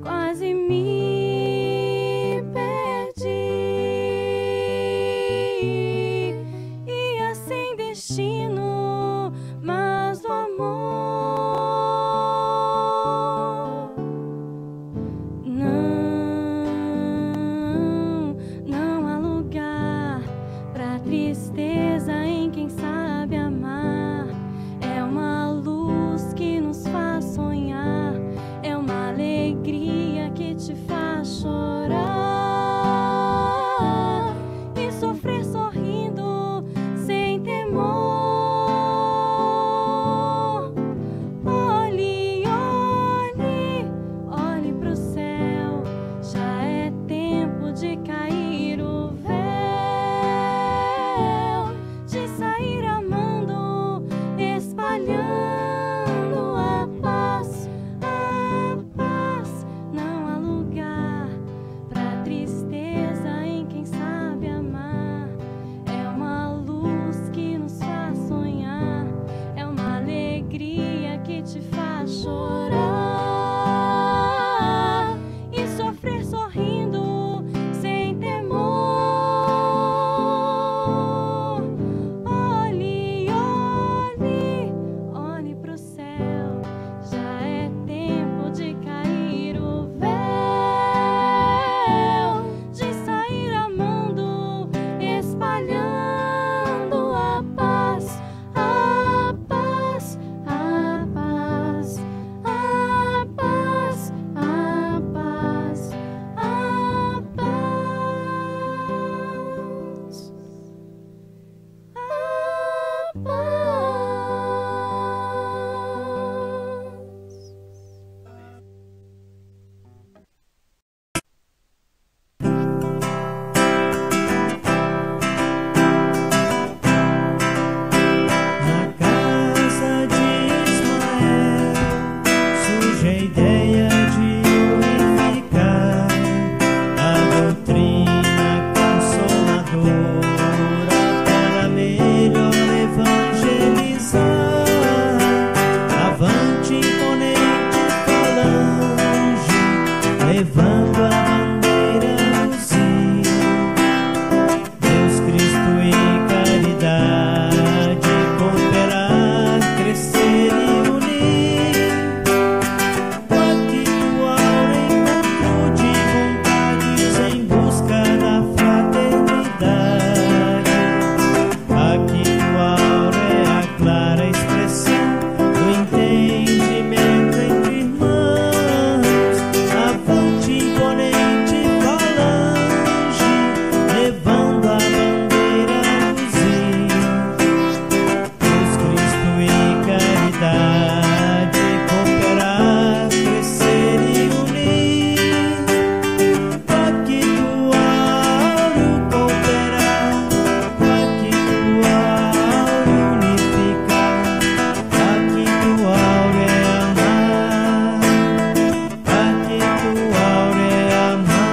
quase me perdi. Ia sem destino, mas do amor não há lugar pra tristeza em quem sabe amar. É uma luz que nos faz sonhar, é uma alegria que te faz chorar e sofrer sorrindo sem temor. Olhe, olhe, olhe pro céu, já é tempo de cair o véu, de sair amando, espalhando a paz, a paz. Não há lugar pra tristeza em quem sabe amar. É uma luz que nos faz sonhar, é uma alegria que te faz chorar e sofrer sorrindo sem temor. Olhe, olhe, olhe pro céu, já é tempo de cair o véu, de sair amando, espalhando a paz, a paz, a paz, a paz, a paz, a paz, a paz. Na casa de Ismael surge a ideia de unificar a doutrina consoladora para melhor evangelizar. Avante, imponente falange, levando a bandeira do zelo. Deus, Cristo e caridade, cooperar, crescer e unir. Pactuar encontro de vontades em busca da fraternidade. Pactuar é a clara expressão do entendimento entre irmãos. Avante, imponente falange, levando a bandeira do zelo. Deus, Cristo e caridade, cooperar, crescer e unir. Pactuar, cooperar, pactuar, unificar. Pactuar é amar, pactuar é amar.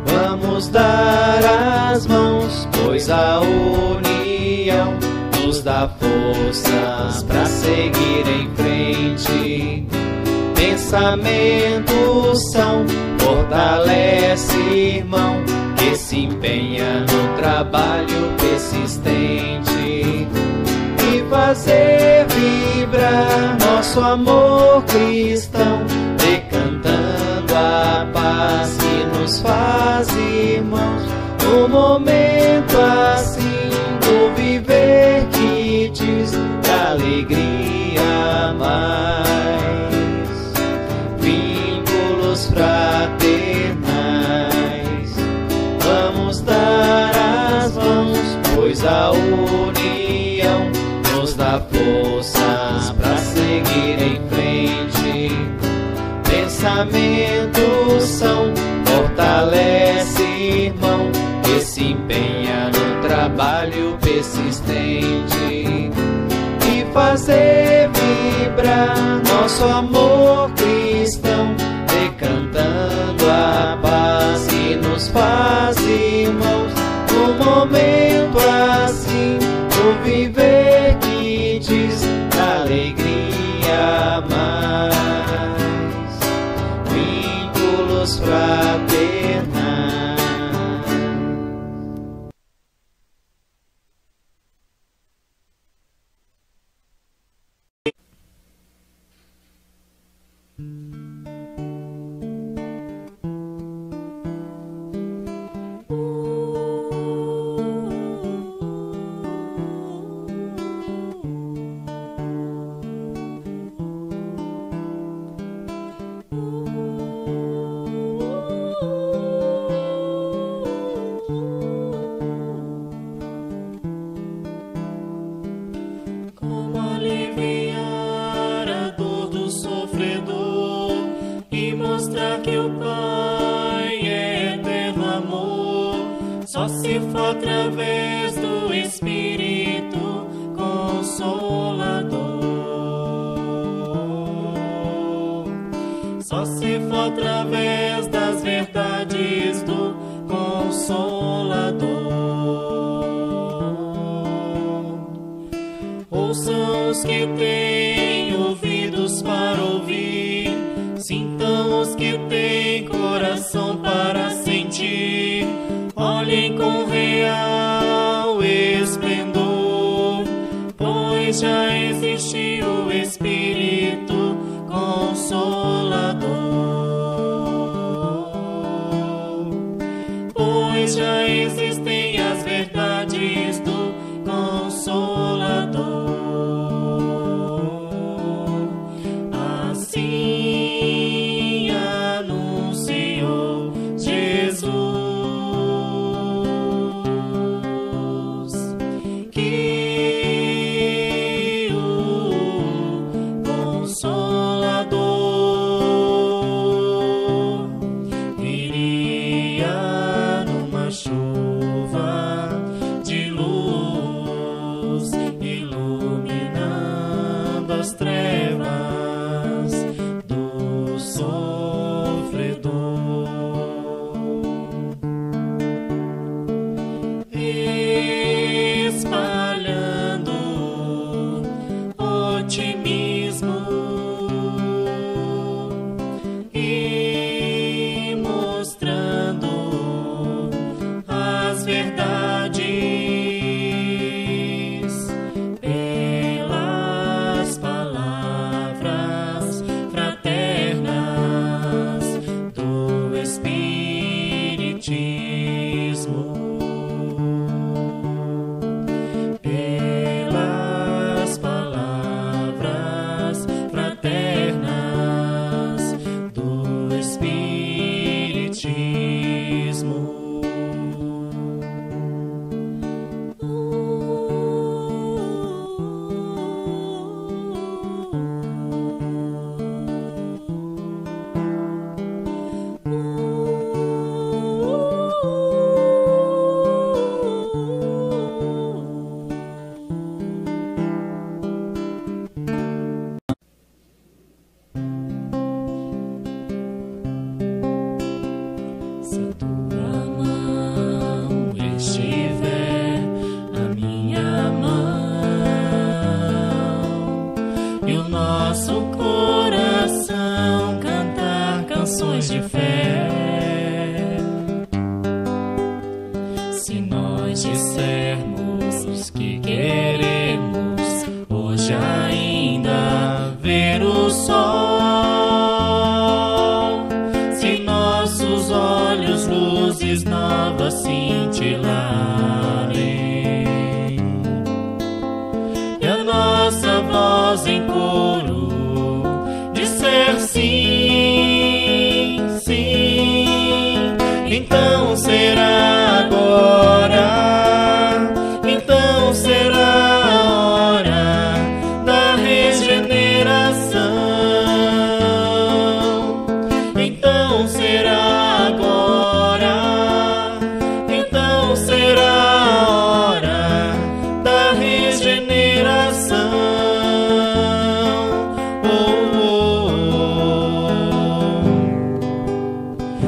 Vamos dar as mãos, pois a união nos dá forças para seguir em frente. Pensamentos são, fortalece irmão, que se empenha no trabalho persistente e fazer vibrar nosso amor cristão, decantando a paz que nos faz irmãos. No momento assim do viver que diz da alegria mais, vínculos fraternais. Vamos dar as mãos, pois a união nos dá forças para seguir em frente. Pensamentos são, fortalece irmão, que se empenha no trabalho persistente e fazer vibrar nosso amor cristão, decantando a paz que nos Só se for através do Espírito Consolador. Só se for através das verdades do Consolador. Ouçam os que têm ouvidos para ouvir, sintam os que têm coração para sentir. Olhem com real esplendor, pois já existe o Espírito Consolador. Pois já existem as verdades do Consolador. Assim anunciou Jesus, que o Consolador viria numa chuva de luz, iluminando as trevas do sofredor, espalhando otimismo e mostrando as verdades pelas palavras fraternas do Espiritismo. Pelas palavras fraternas do Espiritismo. Se a tua mão estiver na minha mão e o nosso coração cantar canções de fé, se nós dissermos que queremos hoje ainda ver o sol, se nossos olhos luzes novas cintilarem e a nossa voz em coro disser sim, sim, então será agora, então será a hora da regeneração. Então será agora, então será a hora da regeneração.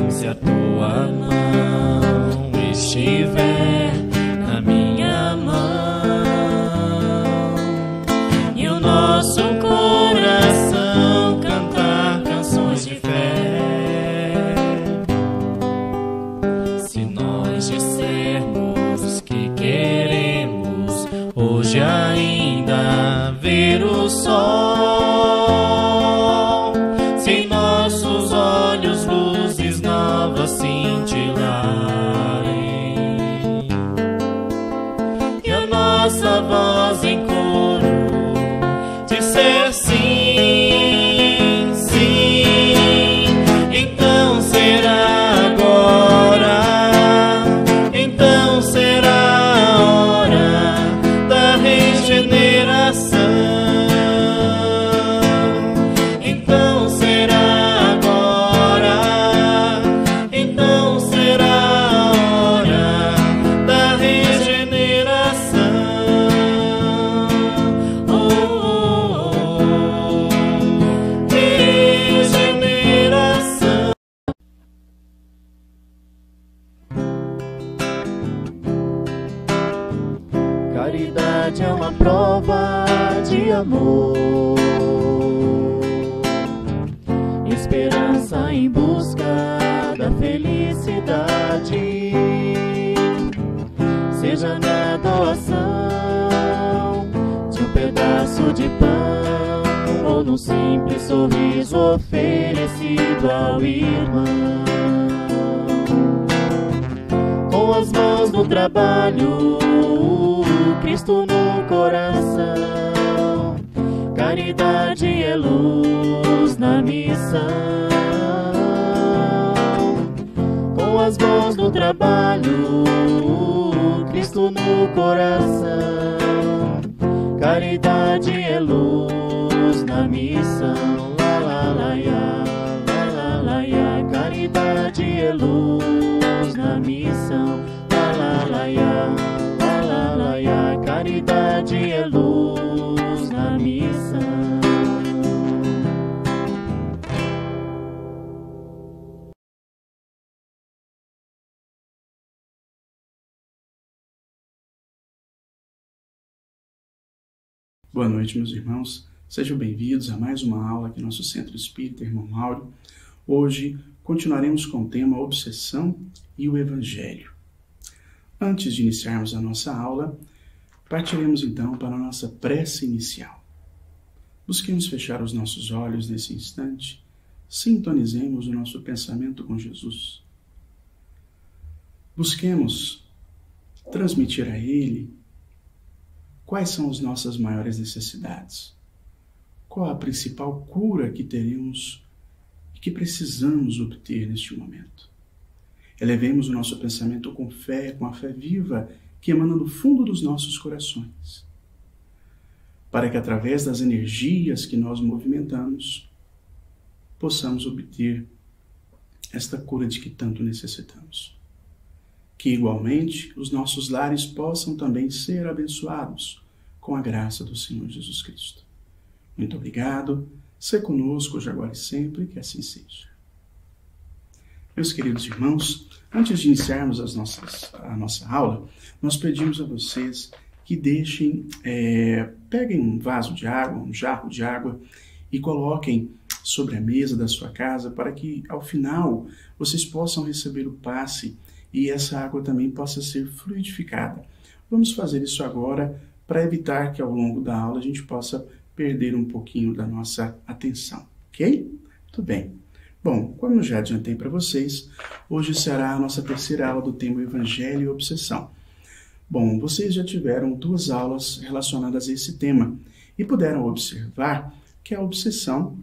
Se a tua mão Caridade é uma prova de amor, esperança em busca da felicidade, seja na doação de um pedaço de pão ou num simples sorriso oferecido ao irmão. Com as mãos no trabalho, Cristo no coração, caridade é luz na missão. Com as mãos no trabalho, Cristo no coração, caridade é luz na missão. La la la ya, la la la ya, caridade é luz na missão. La la la ya, la la la ya, caridade é luz na missão. Boa noite, meus irmãos. Sejam bem-vindos a mais uma aula aqui no nosso Centro Espírita Irmão Mauro. Hoje continuaremos com o tema Obsessão e o Evangelho. Antes de iniciarmos a nossa aula, partiremos então para a nossa prece inicial. Busquemos fechar os nossos olhos nesse instante, sintonizemos o nosso pensamento com Jesus. Busquemos transmitir a Ele quais são as nossas maiores necessidades, qual a principal cura que teremos e que precisamos obter neste momento. Elevemos o nosso pensamento com fé, com a fé viva que emana do fundo dos nossos corações, para que através das energias que nós movimentamos, possamos obter esta cura de que tanto necessitamos. Que igualmente os nossos lares possam também ser abençoados com a graça do Senhor Jesus Cristo. Muito obrigado, se conosco hoje, agora e sempre, que assim seja. Meus queridos irmãos, antes de iniciarmos a nossa aula, nós pedimos a vocês que peguem um vaso de água, um jarro de água e coloquem sobre a mesa da sua casa para que, ao final, vocês possam receber o passe e essa água também possa ser fluidificada. Vamos fazer isso agora para evitar que, ao longo da aula, a gente possa perder um pouquinho da nossa atenção, ok? Tudo bem. Bom, como eu já adiantei para vocês, hoje será a nossa terceira aula do tema Evangelho e Obsessão. Bom, vocês já tiveram 2 aulas relacionadas a esse tema e puderam observar que a obsessão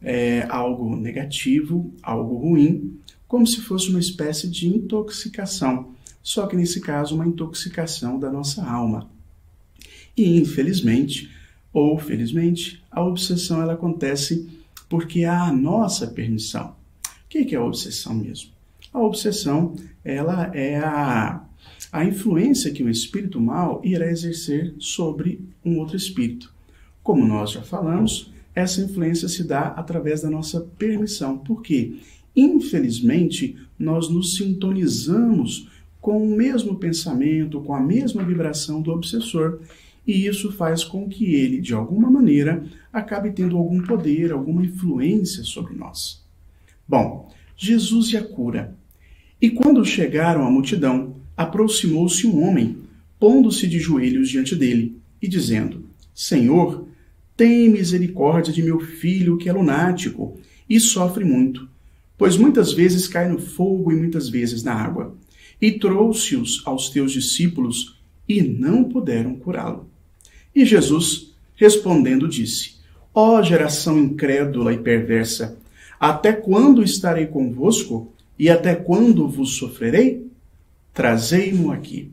é algo negativo, algo ruim, como se fosse uma espécie de intoxicação, só que nesse caso uma intoxicação da nossa alma. E infelizmente, ou felizmente, a obsessão ela acontece porque há a nossa permissão. O que é a obsessão mesmo? A obsessão ela é a influência que um espírito mau irá exercer sobre um outro espírito. Como nós já falamos, essa influência se dá através da nossa permissão. Por quê? Infelizmente, nós nos sintonizamos com o mesmo pensamento, com a mesma vibração do obsessor, e isso faz com que ele, de alguma maneira, acabe tendo algum poder, alguma influência sobre nós. Bom, Jesus e a cura. E quando chegaram à multidão, aproximou-se um homem, pondo-se de joelhos diante dele, e dizendo: Senhor, tem misericórdia de meu filho que é lunático e sofre muito, pois muitas vezes cai no fogo e muitas vezes na água. E trouxe-os aos teus discípulos e não puderam curá-lo. E Jesus, respondendo, disse: Ó geração incrédula e perversa, até quando estarei convosco e até quando vos sofrerei? Trazei-mo aqui.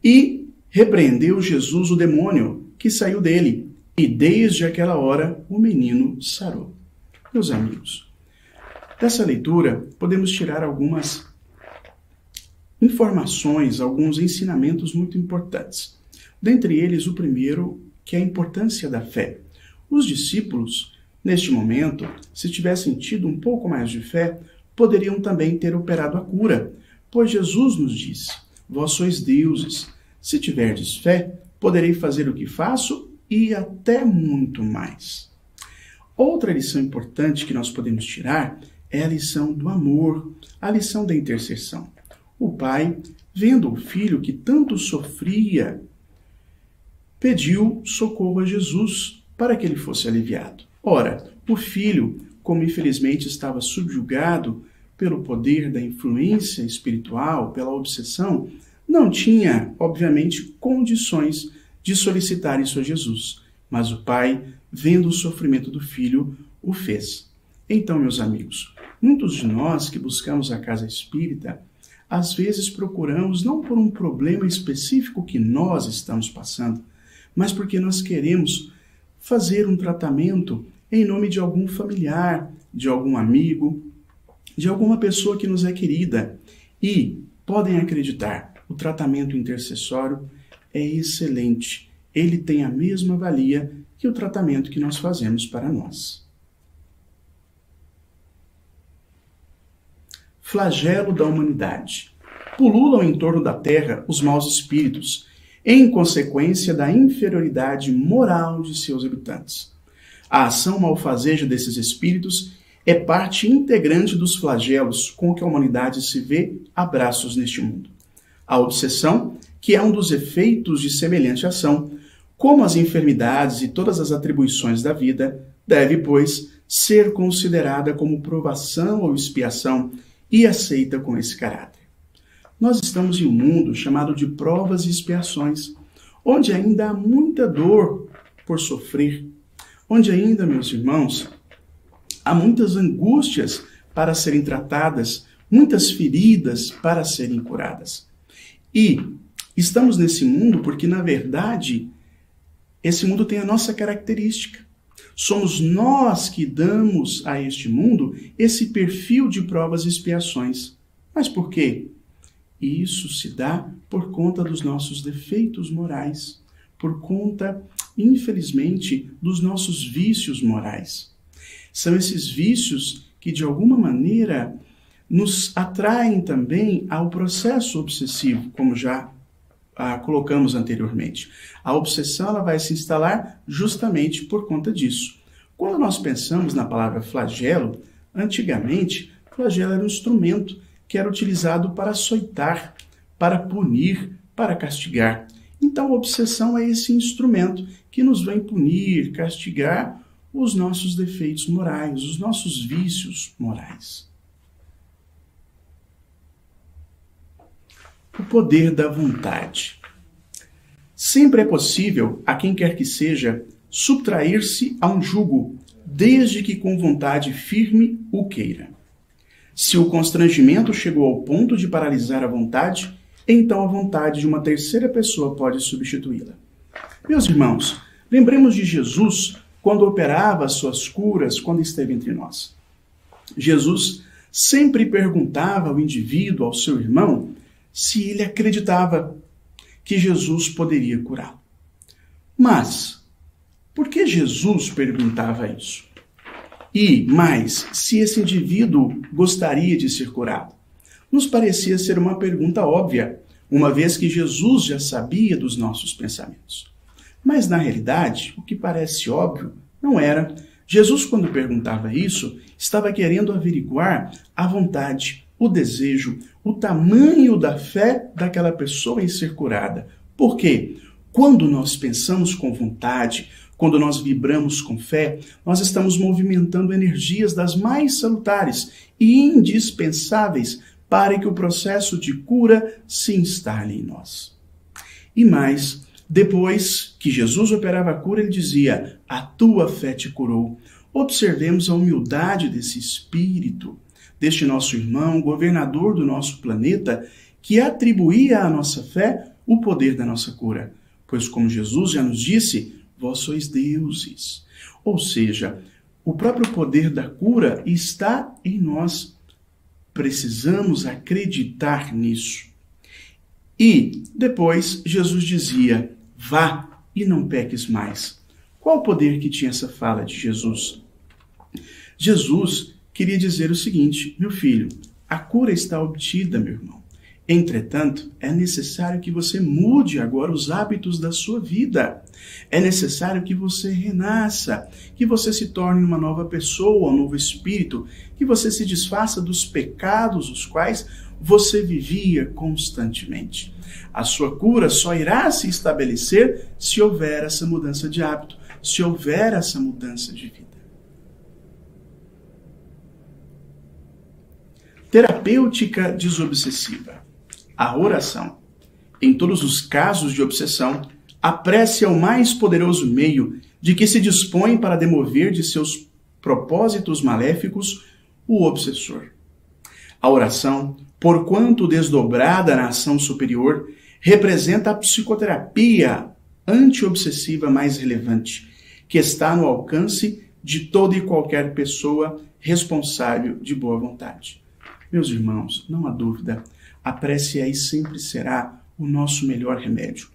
E repreendeu Jesus o demônio que saiu dele, e desde aquela hora o menino sarou. Meus amigos, dessa leitura podemos tirar algumas informações, alguns ensinamentos muito importantes. Dentre eles, o primeiro, que é a importância da fé. Os discípulos, neste momento, se tivessem tido um pouco mais de fé, poderiam também ter operado a cura, pois Jesus nos disse: Vós sois deuses, se tiverdes fé, poderei fazer o que faço e até muito mais. Outra lição importante que nós podemos tirar é a lição do amor, a lição da intercessão. O pai, vendo o filho que tanto sofria, pediu socorro a Jesus para que ele fosse aliviado. Ora, o filho, como infelizmente estava subjugado pelo poder da influência espiritual, pela obsessão, não tinha, obviamente, condições de solicitar isso a Jesus. Mas o pai, vendo o sofrimento do filho, o fez. Então, meus amigos, muitos de nós que buscamos a casa espírita, às vezes procuramos não por um problema específico que nós estamos passando, mas porque nós queremos fazer um tratamento em nome de algum familiar, de algum amigo, de alguma pessoa que nos é querida. E podem acreditar, o tratamento intercessório é excelente. Ele tem a mesma valia que o tratamento que nós fazemos para nós. Flagelo da humanidade. Pululam em torno da terra os maus espíritos, em consequência da inferioridade moral de seus habitantes. A ação malfazeja desses espíritos é parte integrante dos flagelos com que a humanidade se vê a braços neste mundo. A obsessão, que é um dos efeitos de semelhante ação, como as enfermidades e todas as atribuições da vida, deve, pois, ser considerada como provação ou expiação e aceita com esse caráter. Nós estamos em um mundo chamado de provas e expiações, onde ainda há muita dor por sofrer, onde ainda, meus irmãos, há muitas angústias para serem tratadas, muitas feridas para serem curadas. E estamos nesse mundo porque, na verdade, esse mundo tem a nossa característica. Somos nós que damos a este mundo esse perfil de provas e expiações. Mas por quê? Isso se dá por conta dos nossos defeitos morais, por conta, infelizmente, dos nossos vícios morais. São esses vícios que, de alguma maneira, nos atraem também ao processo obsessivo, como já colocamos anteriormente. A obsessão ela vai se instalar justamente por conta disso. Quando nós pensamos na palavra flagelo, antigamente, flagelo era um instrumento que era utilizado para açoitar, para punir, para castigar. Então, a obsessão é esse instrumento que nos vem punir, castigar os nossos defeitos morais, os nossos vícios morais. O poder da vontade. Sempre é possível, a quem quer que seja, subtrair-se a um jugo, desde que com vontade firme o queira. Se o constrangimento chegou ao ponto de paralisar a vontade, então a vontade de uma terceira pessoa pode substituí-la. Meus irmãos, lembremos de Jesus quando operava as suas curas, quando esteve entre nós. Jesus sempre perguntava ao indivíduo, ao seu irmão, se ele acreditava que Jesus poderia curá-lo. Mas, por que Jesus perguntava isso? E, mais, se esse indivíduo gostaria de ser curado? Nos parecia ser uma pergunta óbvia, uma vez que Jesus já sabia dos nossos pensamentos. Mas, na realidade, o que parece óbvio não era. Jesus, quando perguntava isso, estava querendo averiguar a vontade, o desejo, o tamanho da fé daquela pessoa em ser curada. Por quê? Quando nós pensamos com vontade, quando nós vibramos com fé, nós estamos movimentando energias das mais salutares e indispensáveis para que o processo de cura se instale em nós. E mais, depois que Jesus operava a cura, ele dizia, a tua fé te curou. Observemos a humildade desse espírito, deste nosso irmão, governador do nosso planeta, que atribuía à nossa fé o poder da nossa cura. Pois, como Jesus já nos disse, vós sois deuses. Ou seja, o próprio poder da cura está em nós. Precisamos acreditar nisso. E depois Jesus dizia, vá e não peques mais. Qual o poder que tinha essa fala de Jesus? Jesus queria dizer o seguinte, meu filho, a cura está obtida, meu irmão. Entretanto, é necessário que você mude agora os hábitos da sua vida. É necessário que você renasça, que você se torne uma nova pessoa, um novo espírito, que você se desfaça dos pecados os quais você vivia constantemente. A sua cura só irá se estabelecer se houver essa mudança de hábito, se houver essa mudança de vida. Terapêutica desobsessiva. A oração. Em todos os casos de obsessão, a prece é o mais poderoso meio de que se dispõe para demover de seus propósitos maléficos o obsessor. A oração, porquanto desdobrada na ação superior, representa a psicoterapia anti-obsessiva mais relevante, que está no alcance de toda e qualquer pessoa responsável de boa vontade. Meus irmãos, não há dúvida, a prece é e sempre será o nosso melhor remédio.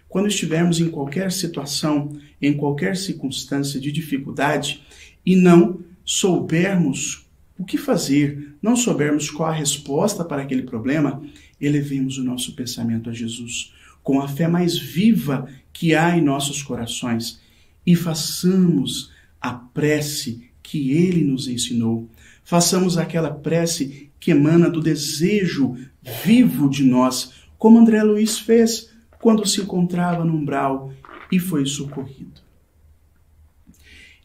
Quando estivermos em qualquer situação, em qualquer circunstância de dificuldade e não soubermos o que fazer, não soubermos qual a resposta para aquele problema, elevemos o nosso pensamento a Jesus, com a fé mais viva que há em nossos corações, e façamos a prece que Ele nos ensinou. Façamos aquela prece que emana do desejo vivo de nós, como André Luiz fez quando se encontrava no umbral e foi socorrido.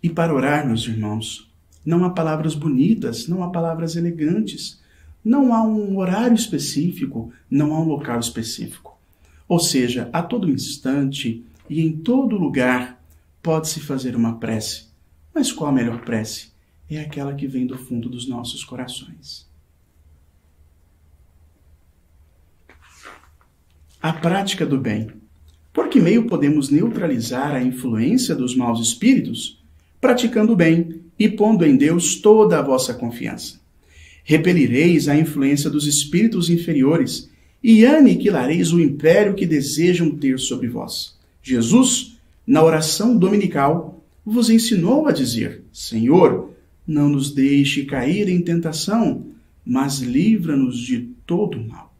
E para orar, meus irmãos, não há palavras bonitas, não há palavras elegantes, não há um horário específico, não há um local específico. Ou seja, a todo instante e em todo lugar pode-se fazer uma prece. Mas qual a melhor prece? É aquela que vem do fundo dos nossos corações. A prática do bem. Por que meio podemos neutralizar a influência dos maus espíritos? Praticando o bem e pondo em Deus toda a vossa confiança. Repelireis a influência dos espíritos inferiores e aniquilareis o império que desejam ter sobre vós. Jesus, na oração dominical, vos ensinou a dizer: Senhor, não nos deixe cair em tentação, mas livra-nos de todo o mal.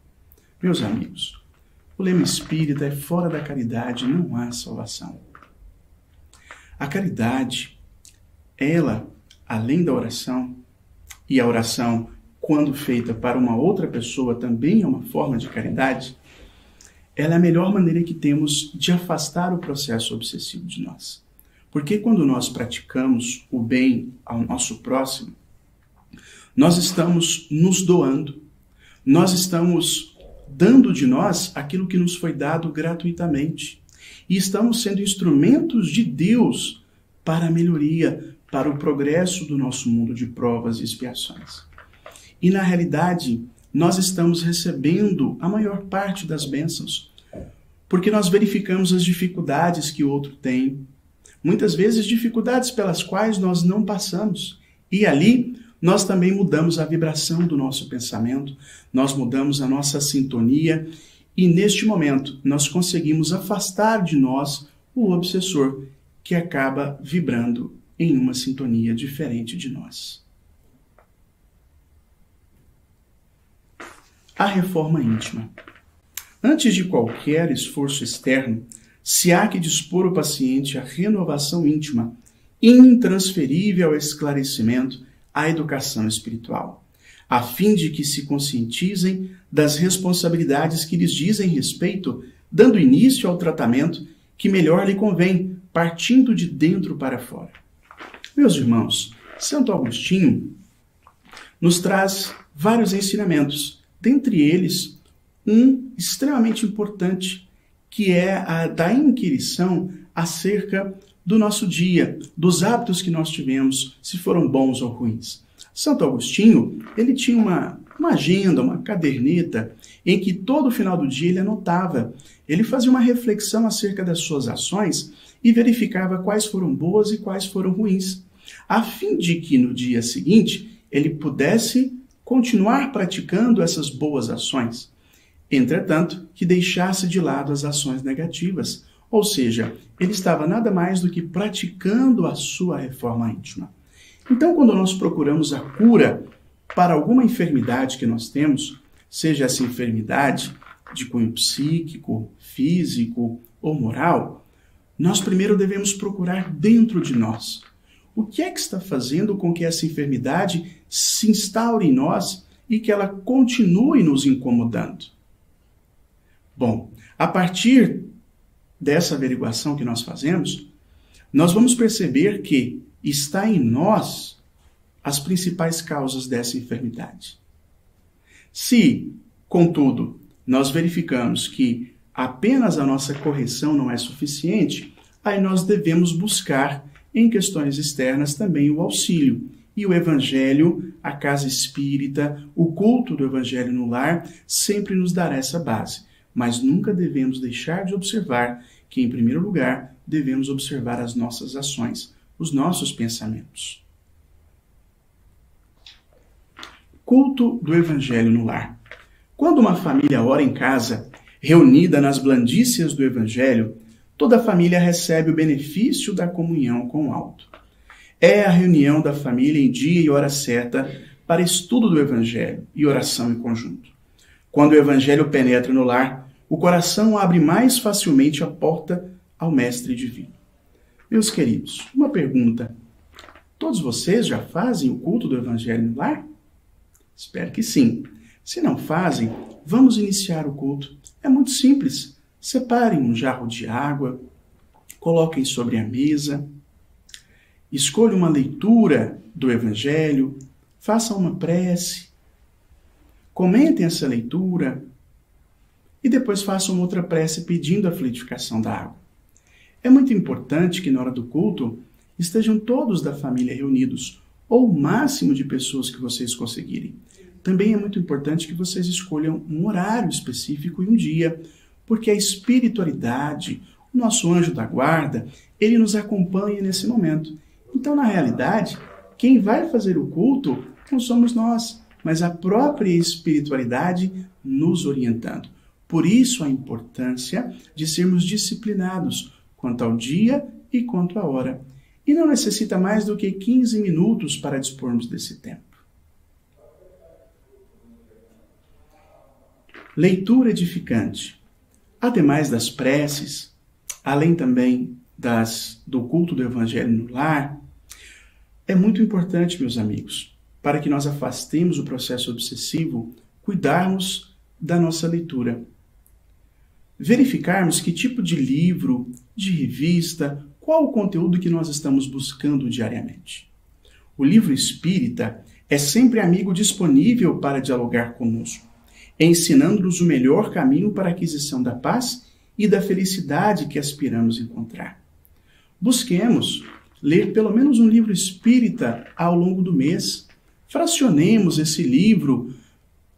Meus amigos, o lema espírita é: fora da caridade não há salvação. A caridade, ela, além da oração, e a oração, quando feita para uma outra pessoa, também é uma forma de caridade, ela é a melhor maneira que temos de afastar o processo obsessivo de nós. Porque quando nós praticamos o bem ao nosso próximo, nós estamos nos doando, nós estamos dando de nós aquilo que nos foi dado gratuitamente. E estamos sendo instrumentos de Deus para a melhoria, para o progresso do nosso mundo de provas e expiações. E na realidade, nós estamos recebendo a maior parte das bênçãos, porque nós verificamos as dificuldades que o outro tem, muitas vezes dificuldades pelas quais nós não passamos. E ali nós também mudamos a vibração do nosso pensamento, nós mudamos a nossa sintonia e neste momento nós conseguimos afastar de nós o obsessor que acaba vibrando em uma sintonia diferente de nós. A reforma íntima. Antes de qualquer esforço externo, se há que dispor o paciente à renovação íntima, intransferível ao esclarecimento, à educação espiritual, a fim de que se conscientizem das responsabilidades que lhes dizem respeito, dando início ao tratamento que melhor lhe convém, partindo de dentro para fora. Meus irmãos, Santo Agostinho nos traz vários ensinamentos, dentre eles um extremamente importante, que é a da inquirição acerca do nosso dia, dos hábitos que nós tivemos, se foram bons ou ruins. Santo Agostinho, ele tinha uma agenda, uma caderneta, em que todo final do dia ele anotava. Ele fazia uma reflexão acerca das suas ações e verificava quais foram boas e quais foram ruins, a fim de que no dia seguinte ele pudesse continuar praticando essas boas ações. Entretanto, que deixasse de lado as ações negativas, ou seja, ele estava nada mais do que praticando a sua reforma íntima. Então, quando nós procuramos a cura para alguma enfermidade que nós temos, seja essa enfermidade de cunho psíquico, físico ou moral, nós primeiro devemos procurar dentro de nós. O que é que está fazendo com que essa enfermidade se instaure em nós e que ela continue nos incomodando? Bom, a partir dessa averiguação que nós fazemos, nós vamos perceber que está em nós as principais causas dessa enfermidade. Se, contudo, nós verificamos que apenas a nossa correção não é suficiente, aí nós devemos buscar em questões externas também o auxílio. E o Evangelho, a casa espírita, o culto do Evangelho no lar, sempre nos dará essa base. Mas nunca devemos deixar de observar que, em primeiro lugar, devemos observar as nossas ações, os nossos pensamentos. Culto do Evangelho no lar. Quando uma família ora em casa, reunida nas blandícias do Evangelho, toda a família recebe o benefício da comunhão com o alto. É a reunião da família em dia e hora certa para estudo do Evangelho e oração em conjunto. Quando o Evangelho penetra no lar, o coração abre mais facilmente a porta ao Mestre Divino. Meus queridos, uma pergunta. Todos vocês já fazem o culto do Evangelho no lar? Espero que sim. Se não fazem, vamos iniciar o culto. É muito simples. Separem um jarro de água, coloquem sobre a mesa, escolham uma leitura do Evangelho, façam uma prece, comentem essa leitura e depois façam outra prece pedindo a fluidificação da água. É muito importante que na hora do culto estejam todos da família reunidos, ou o máximo de pessoas que vocês conseguirem. Também é muito importante que vocês escolham um horário específico e um dia, porque a espiritualidade, o nosso anjo da guarda, ele nos acompanha nesse momento. Então, na realidade, quem vai fazer o culto não somos nós, mas a própria espiritualidade nos orientando. Por isso a importância de sermos disciplinados quanto ao dia e quanto à hora. E não necessita mais do que 15 minutos para dispormos desse tempo. Leitura edificante. Ademais das preces, além também do culto do Evangelho no lar, é muito importante, meus amigos, para que nós afastemos o processo obsessivo, cuidarmos da nossa leitura. Verificarmos que tipo de livro, de revista, qual o conteúdo que nós estamos buscando diariamente. O livro espírita é sempre amigo disponível para dialogar conosco, ensinando-nos o melhor caminho para a aquisição da paz e da felicidade que aspiramos encontrar. Busquemos ler pelo menos um livro espírita ao longo do mês. Fracionemos esse livro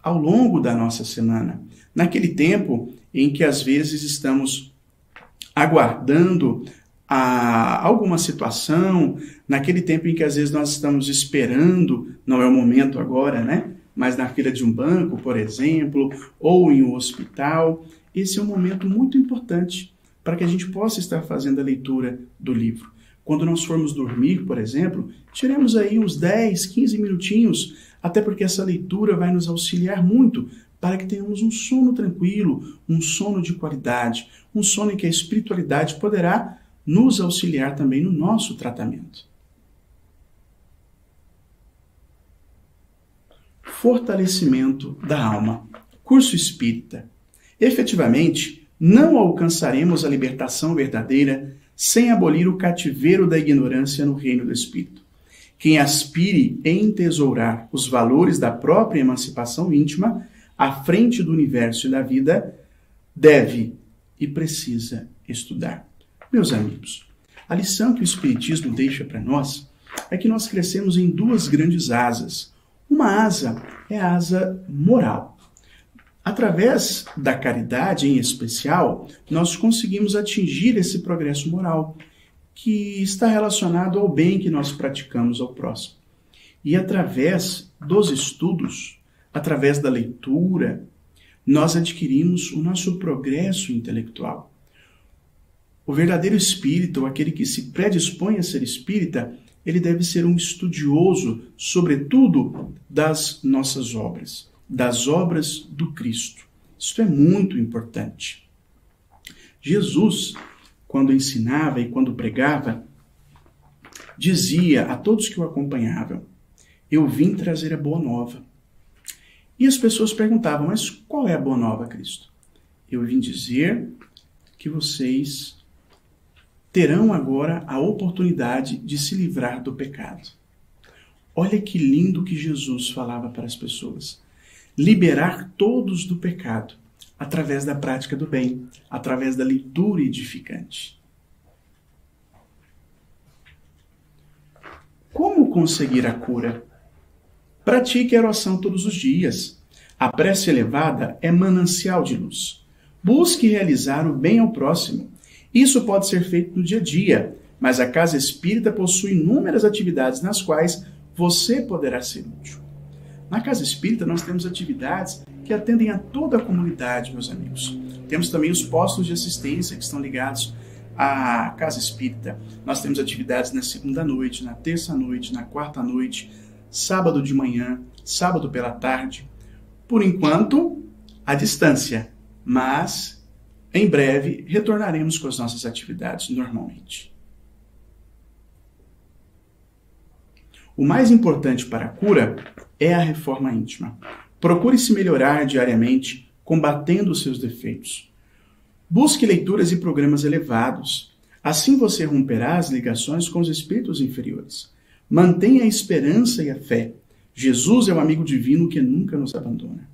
ao longo da nossa semana. Naquele tempo em que às vezes estamos aguardando alguma situação, naquele tempo em que às vezes nós estamos esperando, não é o momento agora, né? Mas na fila de um banco, por exemplo, ou em um hospital, esse é um momento muito importante para que a gente possa estar fazendo a leitura do livro. Quando nós formos dormir, por exemplo, tiremos aí uns 10, 15 minutinhos, até porque essa leitura vai nos auxiliar muito para que tenhamos um sono tranquilo, um sono de qualidade, um sono em que a espiritualidade poderá nos auxiliar também no nosso tratamento. Fortalecimento da alma. Curso espírita. Efetivamente, não alcançaremos a libertação verdadeira sem abolir o cativeiro da ignorância no reino do espírito. Quem aspire em entesourar os valores da própria emancipação íntima à frente do universo e da vida, deve e precisa estudar. Meus amigos, a lição que o Espiritismo deixa para nós é que nós crescemos em duas grandes asas. Uma asa é a asa moral. Através da caridade, em especial, nós conseguimos atingir esse progresso moral, que está relacionado ao bem que nós praticamos ao próximo. E através dos estudos, através da leitura, nós adquirimos o nosso progresso intelectual. O verdadeiro espírita, ou aquele que se predispõe a ser espírita, ele deve ser um estudioso, sobretudo, das nossas obras. das obras do Cristo. Isso é muito importante. Jesus, quando ensinava e quando pregava, dizia a todos que o acompanhavam: eu vim trazer a boa nova. E as pessoas perguntavam: mas qual é a boa nova, Cristo? Eu vim dizer que vocês terão agora a oportunidade de se livrar do pecado. Olha que lindo que Jesus falava para as pessoas. Liberar todos do pecado, através da prática do bem, através da leitura edificante. Como conseguir a cura? Pratique a oração todos os dias. A prece elevada é manancial de luz. Busque realizar o bem ao próximo. Isso pode ser feito no dia a dia, mas a Casa Espírita possui inúmeras atividades nas quais você poderá ser útil. Na Casa Espírita nós temos atividades que atendem a toda a comunidade, meus amigos. Temos também os postos de assistência que estão ligados à Casa Espírita. Nós temos atividades na segunda-noite, na terça-noite, na quarta-noite, sábado de manhã, sábado pela tarde. Por enquanto, à distância, mas em breve retornaremos com as nossas atividades normalmente. O mais importante para a cura é a reforma íntima. Procure se melhorar diariamente, combatendo os seus defeitos. Busque leituras e programas elevados. Assim você romperá as ligações com os espíritos inferiores. Mantenha a esperança e a fé. Jesus é o amigo divino que nunca nos abandona.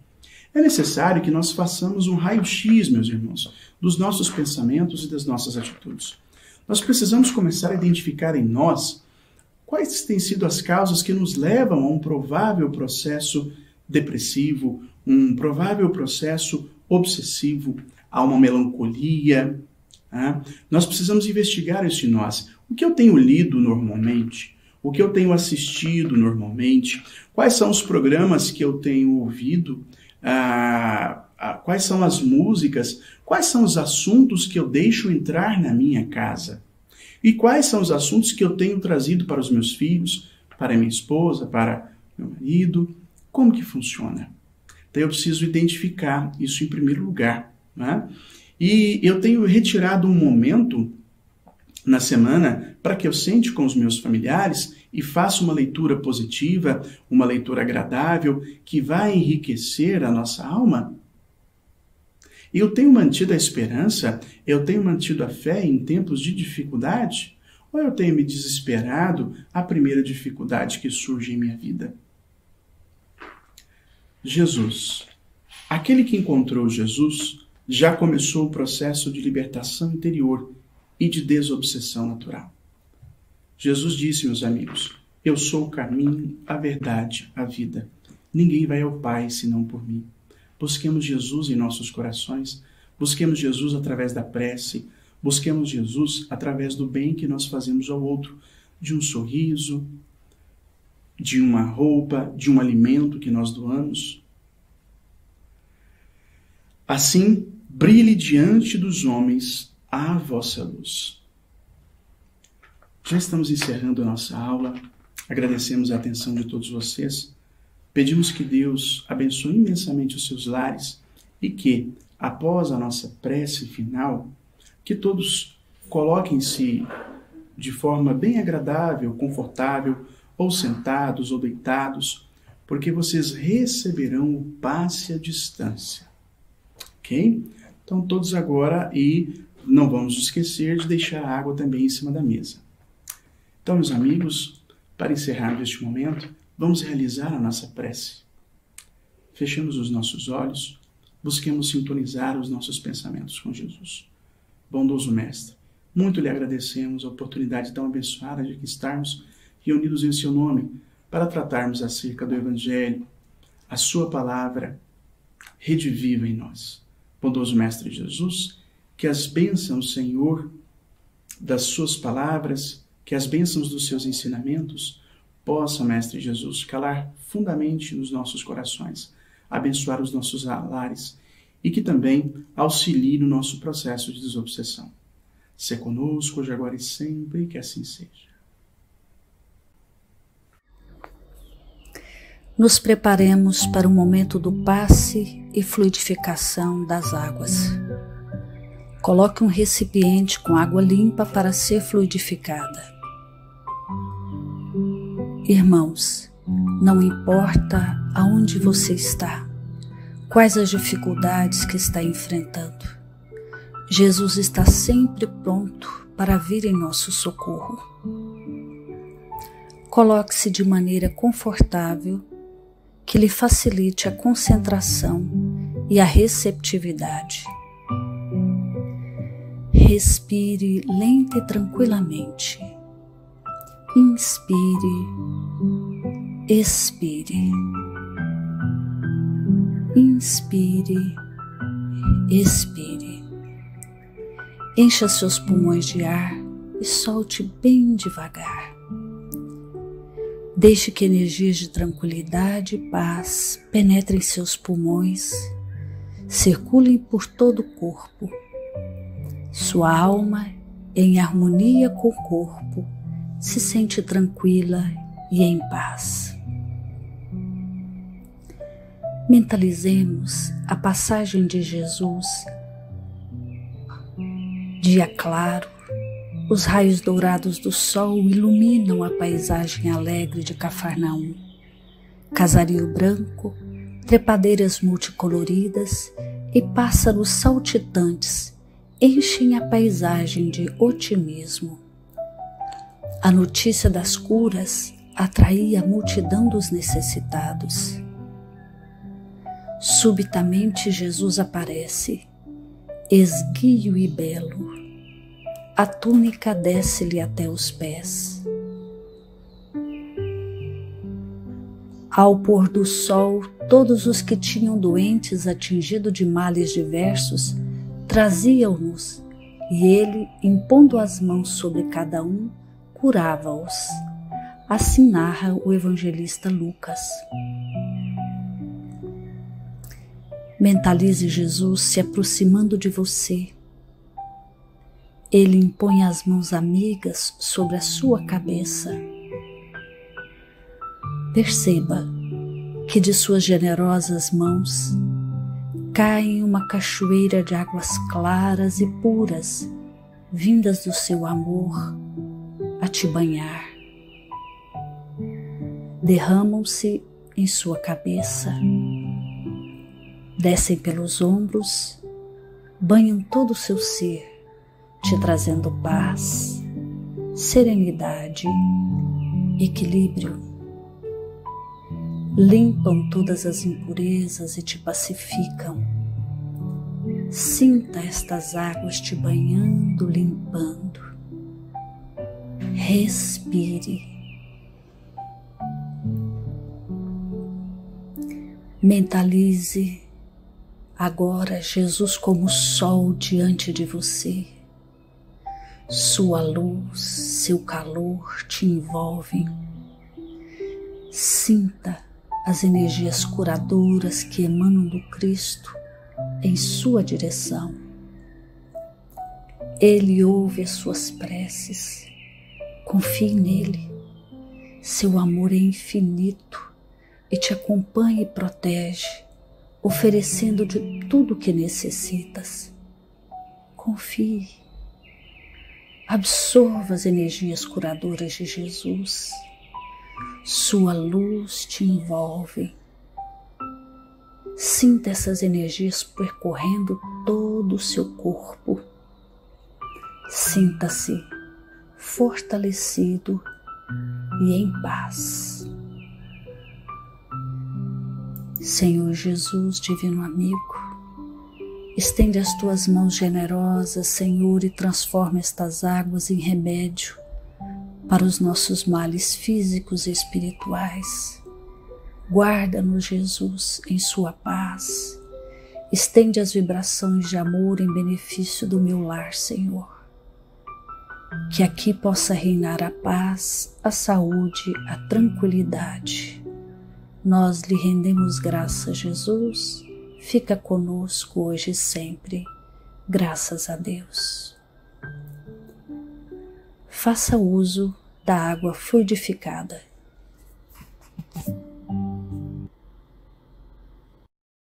É necessário que nós façamos um raio-x, meus irmãos, dos nossos pensamentos e das nossas atitudes. Nós precisamos começar a identificar em nós quais têm sido as causas que nos levam a um provável processo depressivo, um provável processo obsessivo, a uma melancolia. Nós precisamos investigar isso em nós. O que eu tenho lido normalmente? O que eu tenho assistido normalmente? Quais são os programas que eu tenho ouvido? Quais são as músicas? Quais são os assuntos que eu deixo entrar na minha casa? E quais são os assuntos que eu tenho trazido para os meus filhos, para minha esposa, para meu marido? Como que funciona? Então eu preciso identificar isso em primeiro lugar, né? E eu tenho retirado um momento na semana para que eu sente com os meus familiares e faça uma leitura positiva, uma leitura agradável, que vai enriquecer a nossa alma. Eu tenho mantido a esperança, eu tenho mantido a fé em tempos de dificuldade? Ou eu tenho me desesperado à primeira dificuldade que surge em minha vida? Jesus. Aquele que encontrou Jesus já começou o processo de libertação interior e de desobsessão natural. Jesus disse, meus amigos, eu sou o caminho, a verdade, a vida. Ninguém vai ao Pai senão por mim. Busquemos Jesus em nossos corações, busquemos Jesus através da prece, busquemos Jesus através do bem que nós fazemos ao outro, de um sorriso, de uma roupa, de um alimento que nós doamos. Assim, brilhe diante dos homens a vossa luz. Já estamos encerrando a nossa aula, agradecemos a atenção de todos vocês. Pedimos que Deus abençoe imensamente os seus lares e que, após a nossa prece final, que todos coloquem-se de forma bem agradável, confortável, ou sentados ou deitados, porque vocês receberão o passe à distância. Ok? Então todos agora, e não vamos esquecer de deixar a água também em cima da mesa. Então, meus amigos, para encerrarmos este momento, vamos realizar a nossa prece. Fechemos os nossos olhos, busquemos sintonizar os nossos pensamentos com Jesus. Bondoso Mestre, muito lhe agradecemos a oportunidade tão abençoada de aqui estarmos reunidos em seu nome para tratarmos acerca do Evangelho, a sua palavra rediviva em nós. Bondoso Mestre Jesus, que as bênçãos, Senhor, das suas palavras, que as bênçãos dos seus ensinamentos possa, Mestre Jesus, calar fundamente nos nossos corações, abençoar os nossos lares e que também auxilie no nosso processo de desobsessão. Sê conosco, hoje, agora e sempre, que assim seja. nos preparemos para o momento do passe e fluidificação das águas. Coloque um recipiente com água limpa para ser fluidificada. Irmãos, não importa aonde você está, quais as dificuldades que está enfrentando, Jesus está sempre pronto para vir em nosso socorro. Coloque-se de maneira confortável, que lhe facilite a concentração e a receptividade. Respire lenta e tranquilamente. Inspire, expire. Inspire, expire. Encha seus pulmões de ar e solte bem devagar. Deixe que energias de tranquilidade e paz penetrem seus pulmões, circulem por todo o corpo. Sua alma, em harmonia com o corpo, se sente tranquila e em paz. Mentalizemos a passagem de Jesus. Dia claro, os raios dourados do sol iluminam a paisagem alegre de Cafarnaum. Casario branco, trepadeiras multicoloridas e pássaros saltitantes enchem a paisagem de otimismo. A notícia das curas atraía a multidão dos necessitados. Subitamente Jesus aparece, esguio e belo. A túnica desce-lhe até os pés. Ao pôr do sol, todos os que tinham doentes atingidos de males diversos traziam-nos, e ele, impondo as mãos sobre cada um, curava-os. Assim narra o evangelista Lucas. Mentalize Jesus se aproximando de você. Ele impõe as mãos amigas sobre a sua cabeça. Perceba que de suas generosas mãos cai uma cachoeira de águas claras e puras, vindas do seu amor a te banhar. Derramam-se em sua cabeça, descem pelos ombros, banham todo o seu ser, te trazendo paz, serenidade, equilíbrio. Limpam todas as impurezas e te pacificam. Sinta estas águas te banhando, limpando. Respire. Mentalize agora Jesus como sol diante de você. Sua luz, seu calor te envolvem. Sinta as energias curadoras que emanam do Cristo em sua direção. Ele ouve as suas preces. Confie nele. Seu amor é infinito e te acompanha e protege, oferecendo de tudo o que necessitas. Confie. Absorva as energias curadoras de Jesus. Sua luz te envolve. Sinta essas energias percorrendo todo o seu corpo. Sinta-se fortalecido e em paz. Senhor Jesus, divino amigo, estende as tuas mãos generosas, Senhor, e transforma estas águas em remédio para os nossos males físicos e espirituais. Guarda-nos, Jesus, em sua paz. Estende as vibrações de amor em benefício do meu lar, Senhor. Que aqui possa reinar a paz, a saúde, a tranquilidade. Nós lhe rendemos graças, Jesus. Fica conosco hoje e sempre. Graças a Deus. Faça uso da água fluidificada.